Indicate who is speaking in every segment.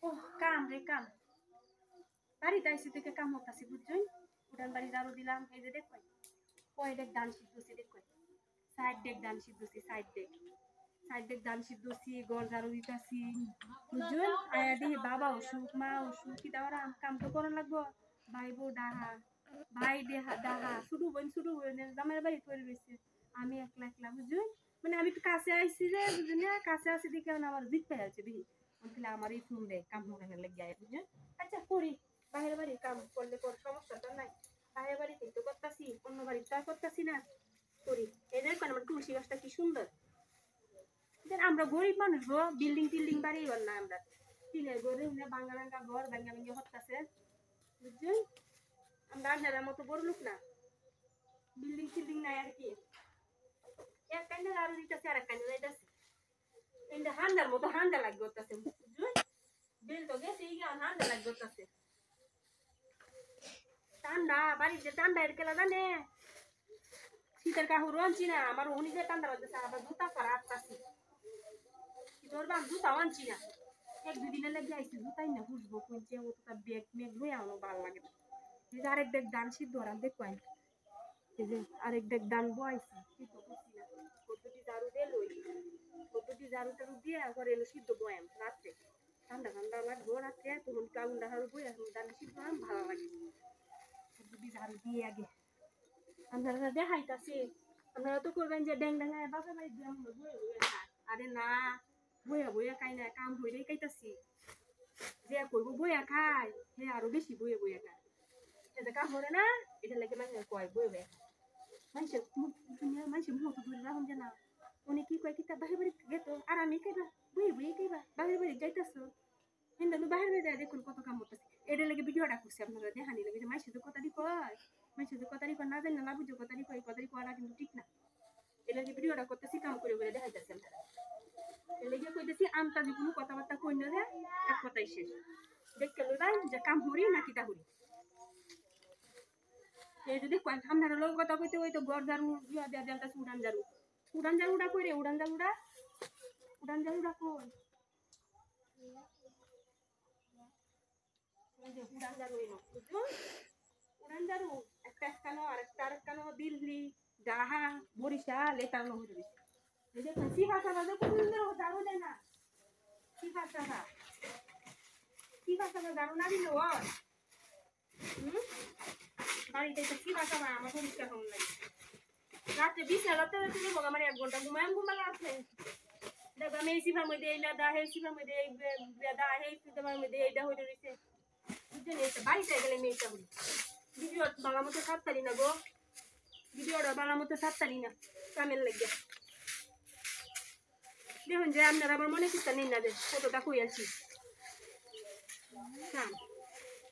Speaker 1: ও কাম রে কাম বাড়িতে আইসি থেকে কাম হতাছি বুঝছই উঠান বাড়ি ঝাড়ু দিলাম এই যে দেখো কয় ডেক ধান সিদ্ধছি দেখো সাইড ডেক ধান সিদ্ধছি সাইড ডেক ধান সিদ্ধছি গড় ঝাড়ু দিতাছি বুঝছই আয়া দিহি বাবা অসুখ মা অসুখ কি দেওয়ার কাম তো করার লাগবো ভাই বউ ডাহা ভাই দেহা ডাহা শুধু বোন জামাই বাড়ি করে রয়েছে আমি একলা একলা বুঝছই মানে আমি তো কাছে আইছি যে বুঝলি কাছে আসি দেখে আমার জিত পেয়ে আছে দিহি বলছিল আমার এই ফোন দে কাম করে লেগে যায় বুঝছই আচ্ছা করি বাইরের বাড়ি কাম করলে পর সমস্যাটা নাই বাইরের বাড়িতে তো করতেছি অন্য বাড়িতে তো করতেছি না করি এই দেখুন আমার তুলসী গাছটা কি সুন্দর আমরা গরিব মানুষ গো বিল্ডিং টিল্ডিং বাড়ি হল না আমরা টিনের ঘরে বাঙ্গা বাঙ্গা ঘর ভাঙ্গা ভাঙ্গা হচ্ছে বুঝছেন আমরা আপনার মতো বড় লোক না বিল্ডিং টিল্ডিং নাই আর কি এক কাইন্ডা আরো দিতেছে আর এক কাইন্ডা যাইতেছে এটা হান্দার মতো হান্দা লাগবে হচ্ছে বুঝছেন বেল তো গেছে এই হান্দা লাগবে হচ্ছে ঠান্ডা বাড়িতে ঠান্ডা এরকেলা জানে শীতের কাহুর আনছি না আমার উনি যে ঠান্ডা লাগতেছে আবার জুতা পরা আসতেছি তোর বাম জুতাও আনছি না এক দুই দিনের লেগে আইছি জুতাই না বুঝবো কোনছে ও তো ব্যাগ মেঘ লই আমার ভালো লাগে না এই যে আরেক ব্যাগ দান সিদ্ধ আর দেখো এই যে আরেক ব্যাগ দান বইছি সিদ্ধ করছি না পদ্ধতি ঝাড়ু দিয়ে লই পদ্ধতি ঝাড়ু টাড়ু দিয়ে করে এলো সিদ্ধ বয়াম রাত্রে ঠান্ডা ঠান্ডা লাগবো রাত্রে তখন কাউন্ডা হাড়ু বই এখন দান সিদ্ধ ভালো লাগে পদ্ধতি ঝাড়ু দিয়ে আগে আপনারা দেখাইতাছি আপনারা তো করবেন যে ড্যাং ড্যাঙ্গায় বাপে বাড়ি দিয়ে আমরা বয়ে বয়ে খাই আরে না বইয়া বইয়া খাই না কাম হইলেই খাইতাছি যে করবো বইয়া খাই হে আরো বেশি বইয়া বইয়া খায় এটা কাম করে না এটা লেগে মানুষের কয় বই বইয়া মানুষের মানুষের মুখ ধরে রাখুন যে না উনি কি কয় কিতা বাহির বাড়ি গেত আর আমি খাইবা বইয়ে বইয়ে খাইবা বাহির বাড়ি যাইতাছো কিন্তু আমি বাহির বাড়ি যাই দেখুন কত কাম করতেছি এটা লেগে ভিডিওটা করছি আপনারা দেখানি লেগে যে মানুষের কথা দি কয় মানুষের কথা দি কয় না জানি না বুঝো কথা দি কয় কথা দি কয়টা কিন্তু ঠিক না এটা লেগে ভিডিওটা করতেছি কাম করে করে দেখাইতেছি আপনারা লেগে কইতেছি আমটা যে কোনো কথাবার্তা কই না রে এক কথাই শেষ দেখতে লইবাই যে কাম হরি না কিতা হরি এই যদি কয় আপনারা লোক কথা কইতে হইতো গড় ঝাড়ু ইয়া দেয়া দেলতাছে উড়ান ঝাড়ুটা কই রে উড়ান ঝাড়ুটা কই এই যে উড়ান ঝাড়ু এনো বুঝছো উড়ান ঝাড়ু একটা কানো আরেকটা কানো দিল্লি ডাহা বরিশাল এটানো হইতে দিছে এই যে সিফা সাদা যে কোন দিন ঝাড়ু দেয় না সিফা সাদা ঝাড়ু না দিলে হয় বাড়িতে তো সিফা সাদা আমার পরিষ্কার হন লাগে রাতে বিছানাতে তুমি বগা মানে 1 ঘন্টা ঘুমায় আছে দেখো আমি এই সিফার মধ্যে এই লাদা এই সিফার মধ্যে এই বেদা এই সিফার মধ্যে এইটা হইতে রইছে বুঝছেন এটা বাড়িতে গেলে মেয়েটা হই ভিডিও বাংলা মতো সাততালি না গো ভিডিওটা বাংলা মতো সাততালি না কামের লাগে দেখুন যে আপনারা আমার মনে করতে নেই না যে কতটা কই আছি কাম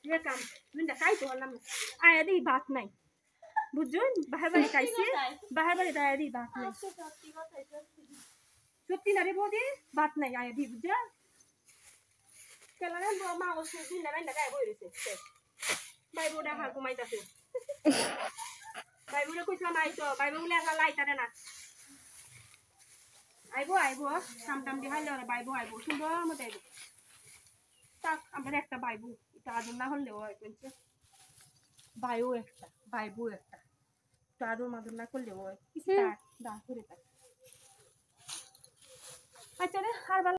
Speaker 1: ये काम मिंदा खाई तो हलम आया दी बात नहीं बुझुन बाहर बाड़ी खाइছে बाहर बाड़ी आया दी बात नहीं সত্যি না রে বদি বাত নাই আয়া দি বুঝা কেলা না মা ও সুদি না বাইন্দা গায় বই রইছে ভাই বোডা হা ঘুমাইতাছে ভাই বোডা কইছলাম আইতো ভাই বলে আসা লাইতারে না আইবো সামটাম দি হাইলে ওরে আইবো সুন্দর মত আইবো তাক আমার একটা বাইবু এটা আদর না হলেও হয় কিন্তু বাইও একটা বাইবু একটা তো আদর মাদর না করলেও হয় কিছু দা করে থাক আচ্ছা রে আর